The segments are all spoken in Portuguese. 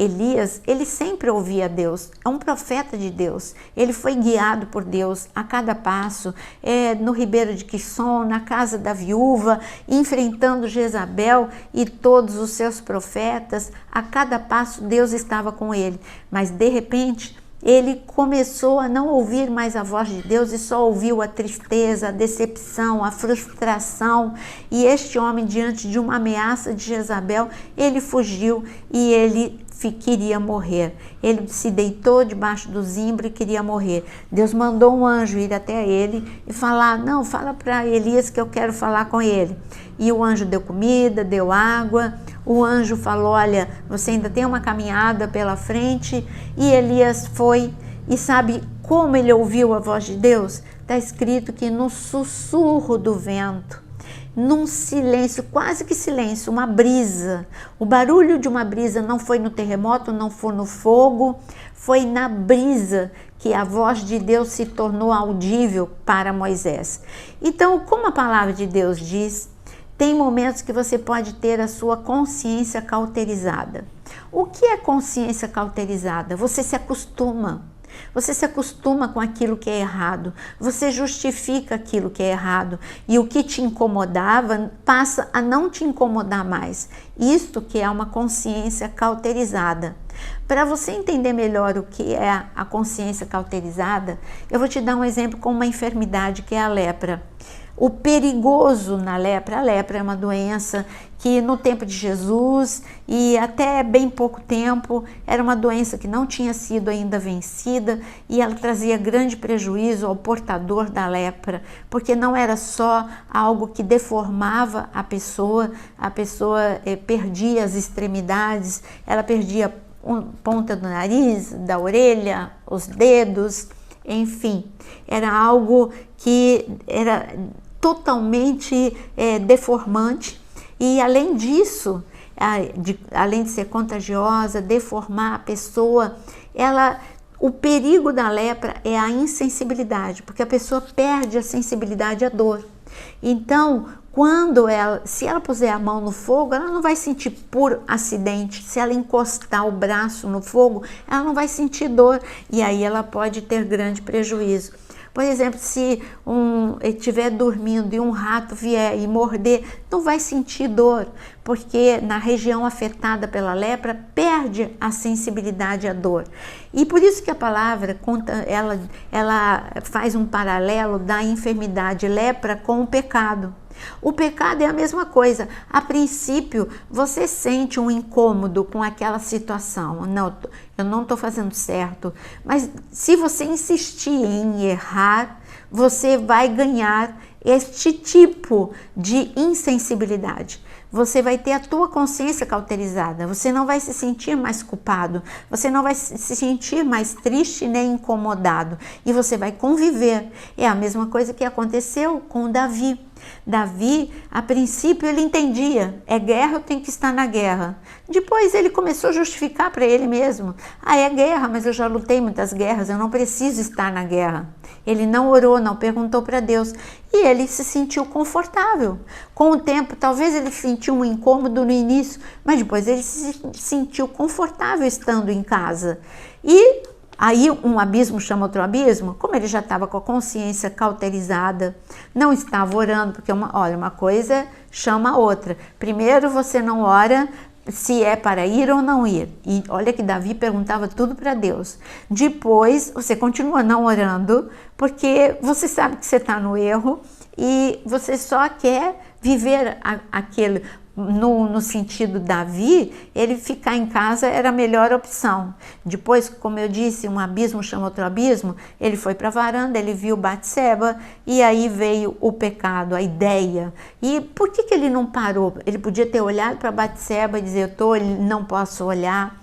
Elias, ele sempre ouvia Deus, é um profeta de Deus, ele foi guiado por Deus a cada passo, no ribeiro de Quisson, na casa da viúva, enfrentando Jezabel e todos os seus profetas, a cada passo Deus estava com ele, mas de repente ele começou a não ouvir mais a voz de Deus e só ouviu a tristeza, a decepção, a frustração. E este homem, diante de uma ameaça de Jezabel, ele fugiu e ele queria morrer. Ele se deitou debaixo do zimbro e queria morrer. Deus mandou um anjo ir até ele e falar: não, fala para Elias que eu quero falar com ele. E o anjo deu comida, deu água. O anjo falou: olha, você ainda tem uma caminhada pela frente. E Elias foi, e sabe como ele ouviu a voz de Deus? Está escrito que no sussurro do vento, num silêncio, quase que silêncio, uma brisa. O barulho de uma brisa não foi no terremoto, não foi no fogo, foi na brisa que a voz de Deus se tornou audível para Moisés. Então, como a palavra de Deus diz, tem momentos que você pode ter a sua consciência cauterizada. O que é consciência cauterizada? Você se acostuma. Você se acostuma com aquilo que é errado, você justifica aquilo que é errado e o que te incomodava passa a não te incomodar mais. Isto que é uma consciência cauterizada. Para você entender melhor o que é a consciência cauterizada, eu vou te dar um exemplo com uma enfermidade que é a lepra. O perigoso na lepra, a lepra é uma doença que no tempo de Jesus e até bem pouco tempo era uma doença que não tinha sido ainda vencida e ela trazia grande prejuízo ao portador da lepra, porque não era só algo que deformava a pessoa perdia as extremidades, ela perdia ponta do nariz, da orelha, os dedos, enfim, era algo que era totalmente deformante e além disso, além de ser contagiosa, deformar a pessoa, o perigo da lepra é a insensibilidade, porque a pessoa perde a sensibilidade à dor. Então, se ela puser a mão no fogo, ela não vai sentir por acidente. Se ela encostar o braço no fogo, ela não vai sentir dor e aí ela pode ter grande prejuízo. Por exemplo, se estiver dormindo e um rato vier e morder, não vai sentir dor, porque na região afetada pela lepra perde a sensibilidade à dor. E por isso que a palavra ela faz um paralelo da enfermidade lepra com o pecado. O pecado é a mesma coisa. A princípio, você sente um incômodo com aquela situação. Não, eu não estou fazendo certo. Mas se você insistir em errar, você vai ganhar este tipo de insensibilidade. Você vai ter a tua consciência cauterizada, você não vai se sentir mais culpado, você não vai se sentir mais triste nem incomodado e você vai conviver. É a mesma coisa que aconteceu com Davi. Davi, a princípio, ele entendia, é guerra, eu tenho que estar na guerra. Depois ele começou a justificar para ele mesmo, é guerra, mas eu já lutei muitas guerras, eu não preciso estar na guerra. Ele não orou, não perguntou para Deus e ele se sentiu confortável. Com o tempo, talvez ele sentiu um incômodo no início, mas depois ele se sentiu confortável estando em casa. E aí um abismo chama outro abismo, como ele já estava com a consciência cauterizada, não estava orando, porque uma coisa chama a outra. Primeiro você não ora se é para ir ou não ir. E olha que Davi perguntava tudo para Deus. Depois você continua não orando, porque você sabe que você está no erro e você só quer viver aquele... No sentido Davi, ele ficar em casa era a melhor opção. Depois, como eu disse, um abismo chama outro abismo, ele foi para a varanda, ele viu Batseba e aí veio o pecado, a ideia. E por que ele não parou? Ele podia ter olhado para Batseba e dizer, não posso olhar.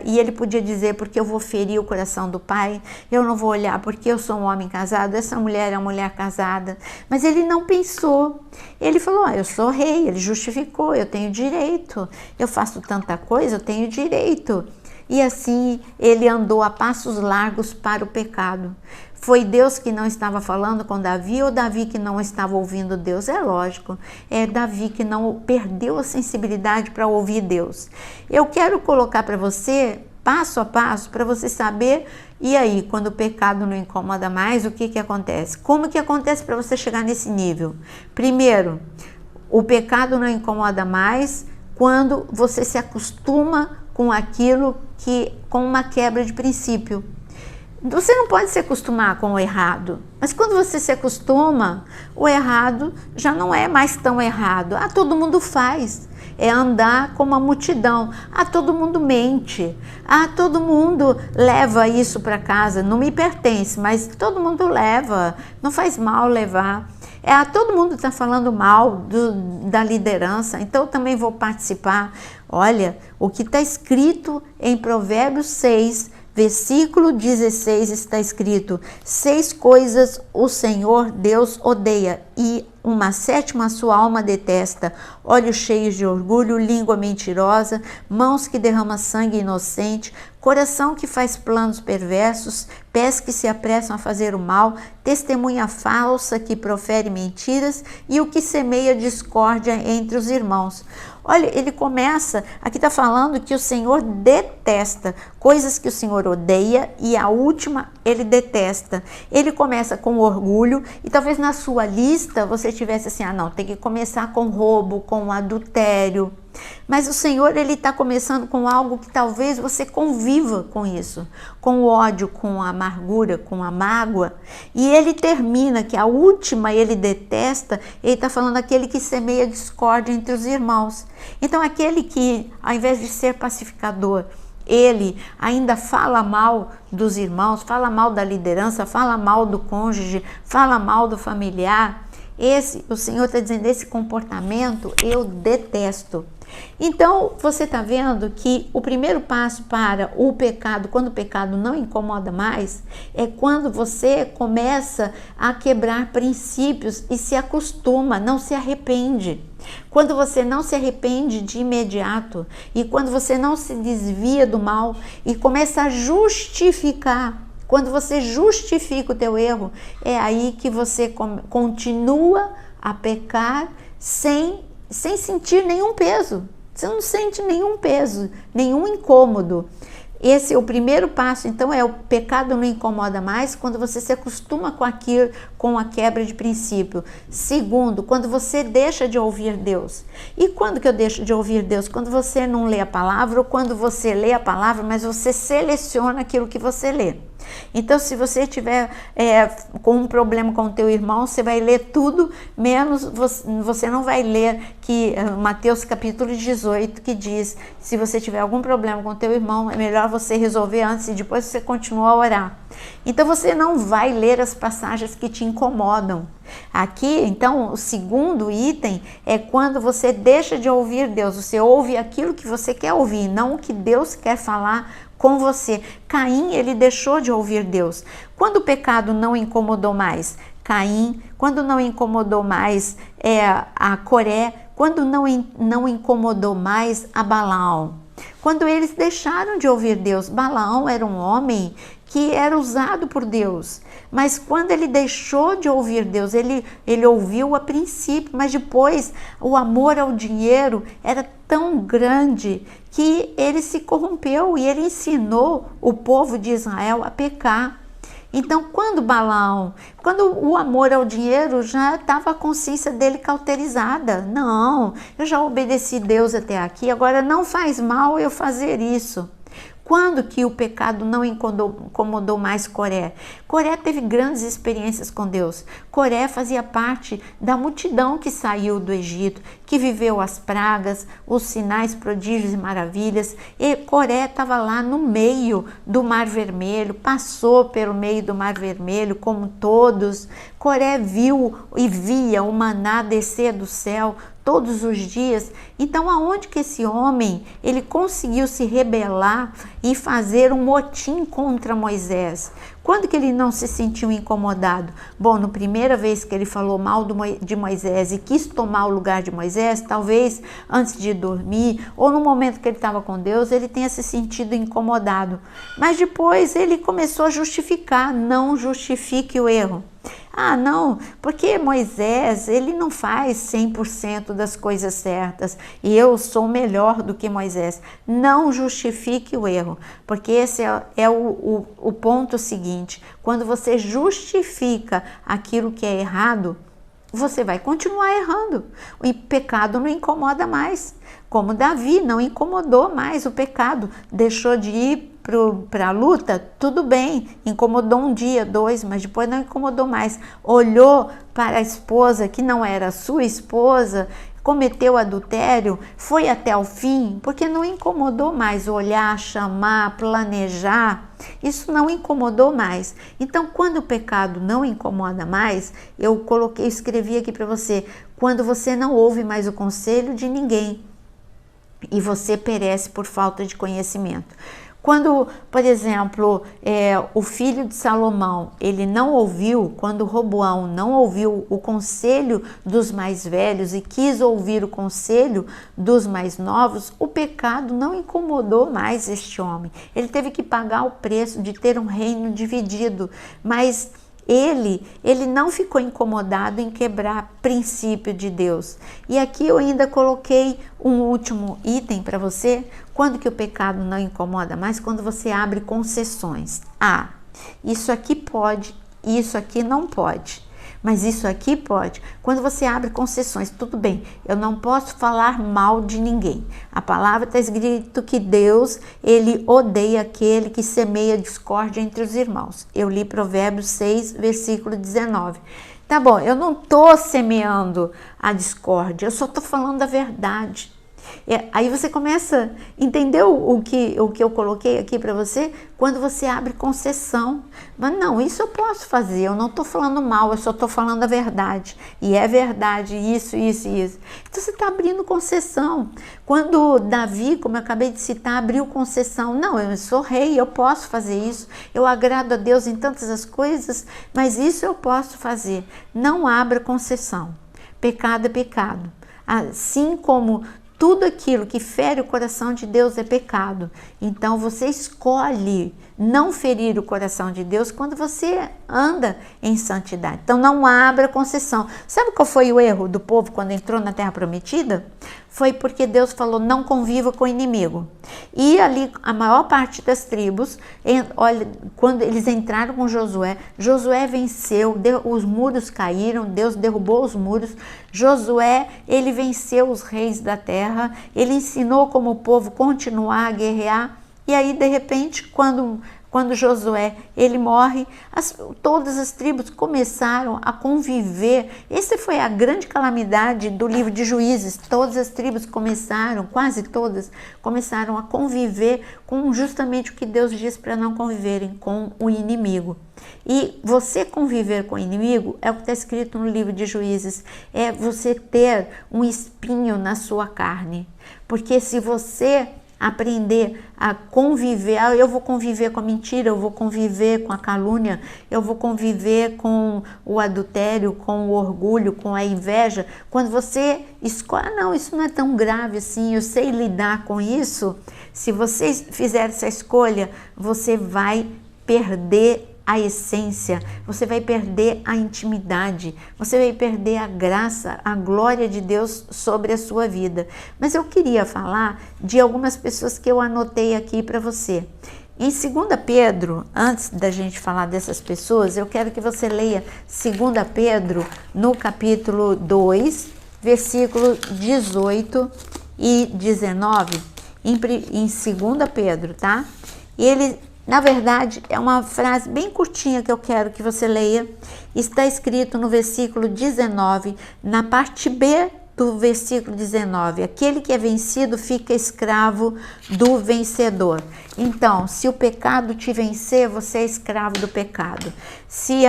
E ele podia dizer, porque eu vou ferir o coração do pai, eu não vou olhar porque eu sou um homem casado, essa mulher é uma mulher casada. Mas ele não pensou, ele falou, eu sou rei, ele justificou, eu tenho direito, eu faço tanta coisa, eu tenho direito. e assim ele andou a passos largos para o pecado. Foi Deus que não estava falando com Davi ou Davi que não estava ouvindo Deus? É lógico, é Davi que não perdeu a sensibilidade para ouvir Deus. Eu quero colocar para você, passo a passo, para você saber, e aí, quando o pecado não incomoda mais, o que acontece? Como que acontece para você chegar nesse nível? Primeiro, o pecado não incomoda mais quando você se acostuma com aquilo com uma quebra de princípio. Você não pode se acostumar com o errado, mas quando você se acostuma, o errado já não é mais tão errado. Todo mundo faz. É andar como a multidão. Todo mundo mente. Todo mundo leva isso para casa. Não me pertence, mas todo mundo leva. Não faz mal levar. Todo mundo está falando mal da liderança, então eu também vou participar. Olha, o que está escrito em Provérbios 6, versículo 16 está escrito: 6 coisas o Senhor Deus odeia, e uma sétima sua alma detesta: olhos cheios de orgulho, língua mentirosa, mãos que derramam sangue inocente, coração que faz planos perversos, pés que se apressam a fazer o mal, testemunha falsa que profere mentiras e o que semeia discórdia entre os irmãos. Olha, ele começa, aqui está falando que o Senhor detesta, coisas que o Senhor odeia, e a última ele detesta. Ele começa com orgulho, e talvez na sua lista você tivesse assim, não, tem que começar com roubo, com adultério. Mas o Senhor, ele está começando com algo que talvez você conviva com isso, com o ódio, com a amargura, com a mágoa. E ele termina que a última ele detesta, ele está falando aquele que semeia discórdia entre os irmãos. Então aquele que, ao invés de ser pacificador, ele ainda fala mal dos irmãos, fala mal da liderança, fala mal do cônjuge, fala mal do familiar. O Senhor está dizendo, esse comportamento eu detesto. Então, você está vendo que o primeiro passo para o pecado, quando o pecado não incomoda mais, é quando você começa a quebrar princípios e se acostuma, não se arrepende. Quando você não se arrepende de imediato e quando você não se desvia do mal e começa a justificar. Quando você justifica o teu erro, é aí que você continua a pecar sem sentir nenhum peso. Você não sente nenhum peso, nenhum incômodo. Esse é o primeiro passo. Então, o pecado não incomoda mais quando você se acostuma com aquilo, com a quebra de princípio. Segundo, quando você deixa de ouvir Deus. E quando que eu deixo de ouvir Deus? Quando você não lê a palavra, ou quando você lê a palavra, mas você seleciona aquilo que você lê. Então, se você tiver com um problema com o teu irmão, você vai ler tudo, menos você não vai ler que Mateus capítulo 18, que diz, se você tiver algum problema com o teu irmão, é melhor você resolver antes e depois você continua a orar. Então, você não vai ler as passagens que te incomodam. Aqui, então, o segundo item é quando você deixa de ouvir Deus, você ouve aquilo que você quer ouvir, não o que Deus quer falar com você. Caim, ele deixou de ouvir Deus. Quando o pecado não incomodou mais Caim, quando não incomodou mais a Coré, quando não incomodou mais a Balaão. Quando eles deixaram de ouvir Deus, Balaão era um homem que era usado por Deus, mas quando ele deixou de ouvir Deus, ele ouviu a princípio, mas depois o amor ao dinheiro era tão grande que ele se corrompeu e ele ensinou o povo de Israel a pecar. Então, quando o amor ao dinheiro já estava a consciência dele cauterizada. Não, eu já obedeci Deus até aqui, agora não faz mal eu fazer isso. Quando que o pecado não incomodou mais Coré? Coré teve grandes experiências com Deus. Coré fazia parte da multidão que saiu do Egito, que viveu as pragas, os sinais, prodígios e maravilhas. E Coré estava lá no meio do Mar Vermelho, passou pelo meio do Mar Vermelho como todos. Coré viu e via o maná descer do céu todos os dias. Então, aonde que esse homem ele conseguiu se rebelar e fazer um motim contra Moisés. Quando que ele não se sentiu incomodado? Bom, na primeira vez que ele falou mal de Moisés e quis tomar o lugar de Moisés, talvez antes de dormir ou no momento que ele estava com Deus, ele tenha se sentido incomodado. Mas depois ele começou a justificar, não justifique o erro. Ah, não, porque Moisés, ele não faz 100% das coisas certas e eu sou melhor do que Moisés. Não justifique o erro, porque esse é o ponto seguinte. Quando você justifica aquilo que é errado, você vai continuar errando. O pecado não incomoda mais. Como Davi não incomodou mais o pecado, deixou de ir para a luta, tudo bem, incomodou um dia, dois, mas depois não incomodou mais. Olhou para a esposa que não era sua esposa, cometeu adultério, foi até o fim, porque não incomodou mais olhar, chamar, planejar. Isso não incomodou mais. Então, quando o pecado não incomoda mais, eu escrevi aqui para você, quando você não ouve mais o conselho de ninguém e você perece por falta de conhecimento. Quando, por exemplo, o filho de Salomão, ele não ouviu, quando Roboão não ouviu o conselho dos mais velhos e quis ouvir o conselho dos mais novos, o pecado não incomodou mais este homem. Ele teve que pagar o preço de ter um reino dividido, mas ele não ficou incomodado em quebrar princípio de Deus. E aqui eu ainda coloquei um último item para você. Quando que o pecado não incomoda mais? Quando você abre concessões. Ah, isso aqui pode, isso aqui não pode. Mas isso aqui pode. Quando você abre concessões, tudo bem, eu não posso falar mal de ninguém. A palavra está escrito que Deus, ele odeia aquele que semeia discórdia entre os irmãos. Eu li Provérbios 6, versículo 19. Tá bom, eu não estou semeando a discórdia, eu só estou falando a verdade. Aí você começa a entender o que eu coloquei aqui para você, quando você abre concessão. Mas não, isso eu posso fazer, eu não estou falando mal, eu só estou falando a verdade. E é verdade, isso. Então você está abrindo concessão. Quando Davi, como eu acabei de citar, abriu concessão. Não, eu sou rei, eu posso fazer isso. Eu agrado a Deus em tantas as coisas, mas isso eu posso fazer. Não abra concessão. Pecado é pecado. Assim como tudo aquilo que fere o coração de Deus é pecado. Então você escolhe não ferir o coração de Deus quando você anda em santidade. Então não abra concessão. Sabe qual foi o erro do povo quando entrou na Terra Prometida? Foi porque Deus falou, não conviva com o inimigo. E ali a maior parte das tribos, olha, quando eles entraram com Josué, Josué venceu, os muros caíram, Deus derrubou os muros. Josué, ele venceu os reis da terra, ele ensinou como o povo continuar a guerrear. E aí, de repente, quando Josué ele morre, todas as tribos começaram a conviver. Essa foi a grande calamidade do livro de Juízes. Todas as tribos começaram, quase todas, começaram a conviver com justamente o que Deus diz para não conviverem com o inimigo. E você conviver com o inimigo é o que está escrito no livro de Juízes, é você ter um espinho na sua carne. Porque se você aprender a conviver, eu vou conviver com a mentira, eu vou conviver com a calúnia, eu vou conviver com o adultério, com o orgulho, com a inveja. Quando você escolhe, não, isso não é tão grave assim, eu sei lidar com isso. Se você fizer essa escolha, você vai perder a essência, você vai perder a intimidade, você vai perder a graça, a glória de Deus sobre a sua vida. Mas eu queria falar de algumas pessoas que eu anotei aqui para você. Em 2 Pedro, antes da gente falar dessas pessoas, eu quero que você leia 2 Pedro no capítulo 2, versículo 18 e 19, em 2 Pedro, tá? E ele, na verdade, é uma frase bem curtinha que eu quero que você leia. Está escrito no versículo 19, na parte B do versículo 19, aquele que é vencido fica escravo do vencedor. Então, se o pecado te vencer, você é escravo do pecado. Se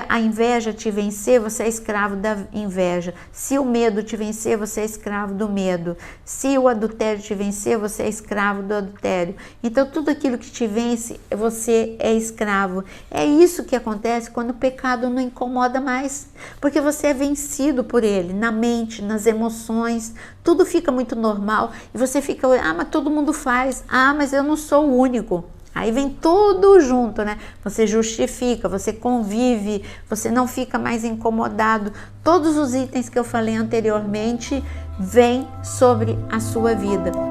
a inveja te vencer, você é escravo da inveja. Se o medo te vencer, você é escravo do medo. Se o adultério te vencer, você é escravo do adultério. Então, tudo aquilo que te vence, você é escravo. É isso que acontece quando o pecado não incomoda mais, porque você é vencido por ele, na mente, nas emoções, tudo fica muito normal e você fica, mas todo mundo faz, mas eu não sou o único. Aí vem tudo junto, né? Você justifica, você convive, você não fica mais incomodado. Todos os itens que eu falei anteriormente vêm sobre a sua vida.